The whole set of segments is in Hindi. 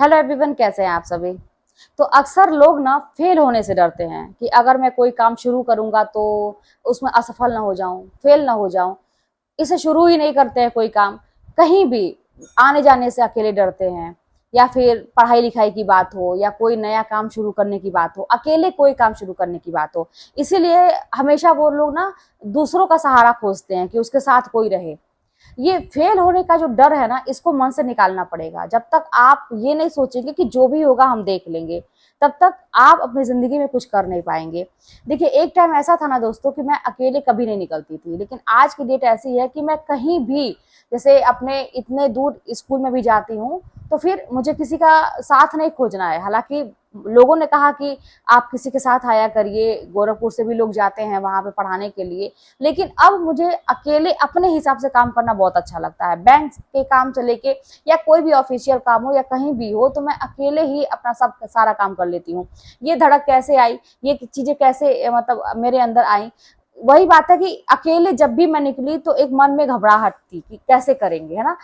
हेलो एवरीवन, कैसे हैं आप सभी। तो अक्सर लोग ना फेल होने से डरते हैं कि अगर मैं कोई काम शुरू करूंगा तो उसमें असफल ना हो जाऊं, फेल ना हो जाऊं। इसे शुरू ही नहीं करते हैं कोई काम। कहीं भी आने जाने से अकेले डरते हैं, या फिर पढ़ाई लिखाई की बात हो या कोई नया काम शुरू करने की बात हो, अकेले कोई काम शुरू करने की बात हो। इसीलिए हमेशा वो लोग ना दूसरों का सहारा खोजते हैं कि उसके साथ कोई रहे। ये फेल होने का जो डर है ना, इसको मन से निकालना पड़ेगा। जब तक आप ये नहीं सोचेंगे कि जो भी होगा हम देख लेंगे, तब तक आप अपनी जिंदगी में कुछ कर नहीं पाएंगे। देखिए, एक टाइम ऐसा था ना दोस्तों कि मैं अकेले कभी नहीं निकलती थी, लेकिन आज की डेट ऐसी है कि मैं कहीं भी, जैसे अपने इतने दूर स्कूल में भी जाती हूँ, तो फिर मुझे किसी का साथ नहीं खोजना है। हालांकि लोगों ने कहा कि आप किसी के साथ आया करिए, गोरखपुर से भी लोग जाते हैं वहां पे पढ़ाने के लिए, लेकिन अब मुझे अकेले अपने हिसाब से काम करना बहुत अच्छा लगता है। बैंक के काम से लेके या कोई भी ऑफिशियल काम हो या कहीं भी हो, तो मैं अकेले ही अपना सब सारा काम कर लेती हूँ। ये धड़क कैसे आई, ये चीजें कैसे मतलब मेरे अंदर आई, वही बात है कि अकेले जब भी मैं निकली तो एक मन में घबराहट थी कि कैसे करेंगे, है ना।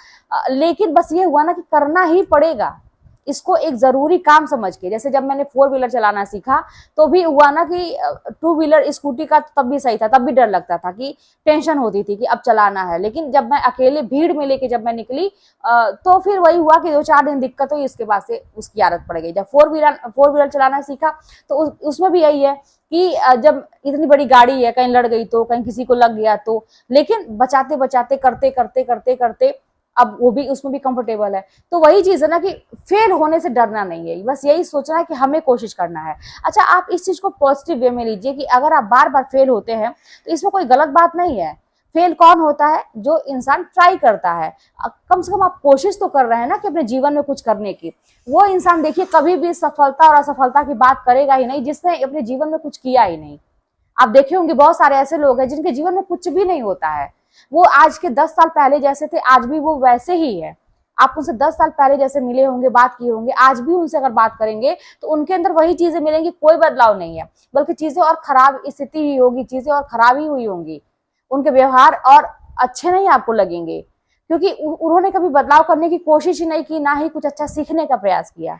लेकिन बस ये हुआ ना कि करना ही पड़ेगा इसको, एक जरूरी काम समझ के। जैसे जब मैंने फोर व्हीलर चलाना सीखा, तो भी हुआ ना कि टू व्हीलर स्कूटी का तब भी सही था, तब भी डर लगता था कि टेंशन होती थी कि अब चलाना है। लेकिन जब मैं अकेले भीड़ में लेके जब मैं निकली, तो फिर वही हुआ कि 2-4 दिन दिक्कत हुई, इसके बाद से उसकी आदत पड़ गई। जब फोर व्हीलर चलाना सीखा, तो उसमें भी यही है कि जब इतनी बड़ी गाड़ी है, कहीं लड़ गई तो, कहीं किसी को लग गया तो, लेकिन बचाते बचाते करते करते करते करते अब वो भी, उसमें भी कंफर्टेबल है। तो वही चीज है ना कि फेल होने से डरना नहीं है, बस यही सोचना है कि हमें कोशिश करना है। अच्छा, आप इस चीज को पॉजिटिव वे में लीजिए कि अगर आप बार बार फेल होते हैं तो इसमें कोई गलत बात नहीं है। फेल कौन होता है? जो इंसान ट्राई करता है। कम से कम आप कोशिश तो कर रहे हैं ना कि अपने जीवन में कुछ करने की। वो इंसान देखिए कभी भी सफलता और असफलता की बात करेगा ही नहीं जिसने अपने जीवन में कुछ किया ही नहीं। आप देखे होंगे बहुत सारे ऐसे लोग हैं जिनके जीवन में कुछ भी नहीं होता है। वो आज के 10 साल पहले जैसे थे, आज भी वो वैसे ही है। आप उनसे 10 साल पहले जैसे मिले होंगे, बात किए होंगे, आज भी उनसे अगर बात करेंगे तो उनके अंदर वही चीजें मिलेंगी, कोई बदलाव नहीं है। बल्कि चीजें और खराब स्थिति ही होगी, चीजें और खराब ही हुई होंगी। उनके व्यवहार और अच्छे नहीं आपको लगेंगे, क्योंकि उन्होंने कभी बदलाव करने की कोशिश ही नहीं की, ना ही कुछ अच्छा सीखने का प्रयास किया।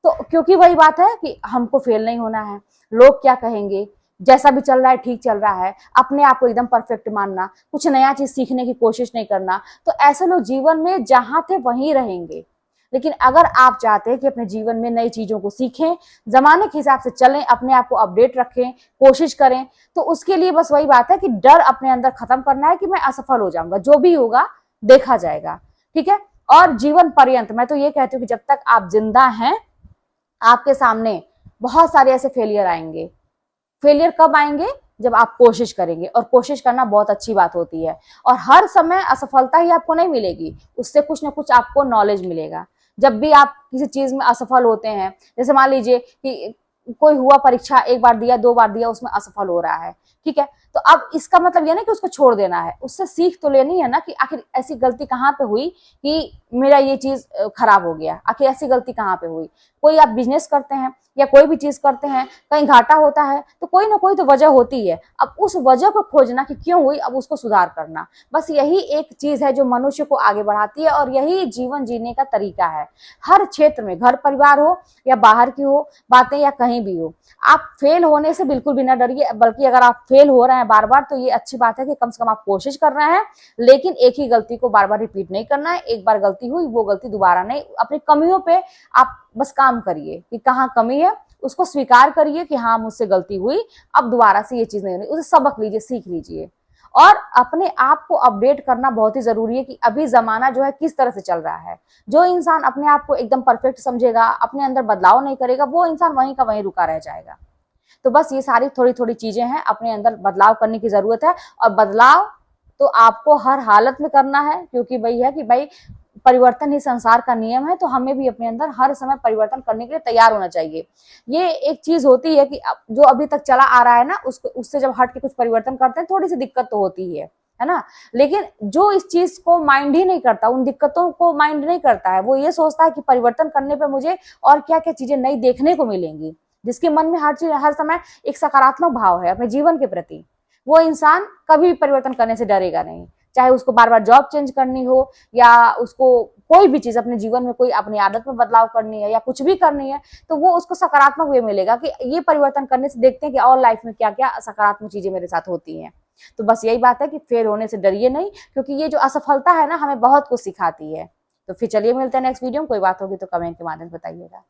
तो क्योंकि वही बात है कि हमको फेल नहीं होना है। लोग क्या कहेंगे, जैसा भी चल रहा है ठीक चल रहा है, अपने आप को एकदम परफेक्ट मानना, कुछ नया चीज सीखने की कोशिश नहीं करना। तो ऐसे लोग जीवन में जहां थे वहीं रहेंगे। लेकिन अगर आप चाहते हैं कि अपने जीवन में नई चीजों को सीखें, जमाने के हिसाब से चलें, अपने आप को अपडेट रखें, कोशिश करें, तो उसके लिए बस वही बात है कि डर अपने अंदर खत्म करना है कि मैं असफल हो जाऊंगा, जो भी होगा देखा जाएगा। ठीक है। और जीवन पर्यंत मैं तो ये कहती हूँ कि जब तक आप जिंदा हैं, आपके सामने बहुत सारे ऐसे फेलियर आएंगे। फेलियर कब आएंगे? जब आप कोशिश करेंगे, और कोशिश करना बहुत अच्छी बात होती है। और हर समय असफलता ही आपको नहीं मिलेगी, उससे कुछ ना कुछ आपको नॉलेज मिलेगा। जब भी आप किसी चीज में असफल होते हैं, जैसे मान लीजिए कि कोई हुआ, परीक्षा एक बार दिया, 2 बार दिया, उसमें असफल हो रहा है, ठीक है, तो अब इसका मतलब यह नहीं कि उसको छोड़ देना है, उससे सीख तो लेनी है ना कि आखिर ऐसी गलती कहाँ पे हुई कि मेरा ये चीज खराब हो गया। आखिर ऐसी गलती कहाँ पे हुई? कोई आप बिजनेस करते हैं या कोई भी चीज करते हैं, कहीं घाटा होता है तो कोई ना कोई तो वजह होती है। अब उस वजह को खोजना कि क्यों हुई, अब उसको सुधार करना, बस यही एक चीज है जो मनुष्य को आगे बढ़ाती है, और यही जीवन जीने का तरीका है। हर क्षेत्र में, घर परिवार हो या बाहर की हो बातें या कहीं भी हो, आप फेल होने से बिल्कुल भी ना डरिए। बल्कि अगर आप फेल हो रहे हैं बार बार, तो ये अच्छी बात है कि कम से कम आप कोशिश कर रहे हैं। लेकिन एक ही गलती को बार बार रिपीट नहीं करना है। एक बार गलती हुई, वो गलती दोबारा नहीं। अपनी कमियों पे आप बस काम करिए कि कहाँ कमी है, उसको स्वीकार करिए कि हाँ मुझसे गलती हुई, अब दोबारा से ये चीज नहीं होनी। उसे सबक लीजिए, सीख लीजिए। और अपने आप को अपडेट करना बहुत ही जरूरी है कि अभी जमाना जो है किस तरह से चल रहा है। जो इंसान अपने आप को एकदम परफेक्ट समझेगा, अपने अंदर बदलाव नहीं करेगा, वो इंसान वहीं का वहीं रुका रह जाएगा। तो बस ये सारी थोड़ी थोड़ी चीजें हैं, अपने अंदर बदलाव करने की जरूरत है। और बदलाव तो आपको हर हालत में करना है, क्योंकि वही है कि भाई परिवर्तन ही संसार का नियम है। तो हमें भी अपने अंदर हर समय परिवर्तन करने के लिए तैयार होना चाहिए। ये एक चीज होती है कि जो अभी तक चला आ रहा है ना, उससे जब हट के कुछ परिवर्तन करते हैं, थोड़ी सी दिक्कत तो होती है ना। लेकिन जो इस चीज को माइंड ही नहीं करता, उन दिक्कतों को माइंड नहीं करता है, वो ये सोचता है कि परिवर्तन करने पे मुझे और क्या क्या चीजें नई देखने को मिलेंगी, जिसके मन में हर चीज, हर समय एक सकारात्मक भाव है अपने जीवन के प्रति, वो इंसान कभी परिवर्तन करने से डरेगा नहीं। चाहे उसको बार बार जॉब चेंज करनी हो या उसको कोई भी चीज अपने जीवन में कोई अपनी आदत में बदलाव करनी है या कुछ भी करनी है, तो वो उसको सकारात्मक वे मिलेगा कि ये परिवर्तन करने से देखते हैं कि और लाइफ में क्या क्या सकारात्मक चीजें मेरे साथ होती हैं। तो बस यही बात है कि फेल होने से डरिए नहीं, क्योंकि ये जो असफलता है ना हमें बहुत कुछ सिखाती है। तो फिर चलिए मिलते हैं नेक्स्ट वीडियो में। कोई बात होगी तो कमेंट के माध्यम से बताइएगा।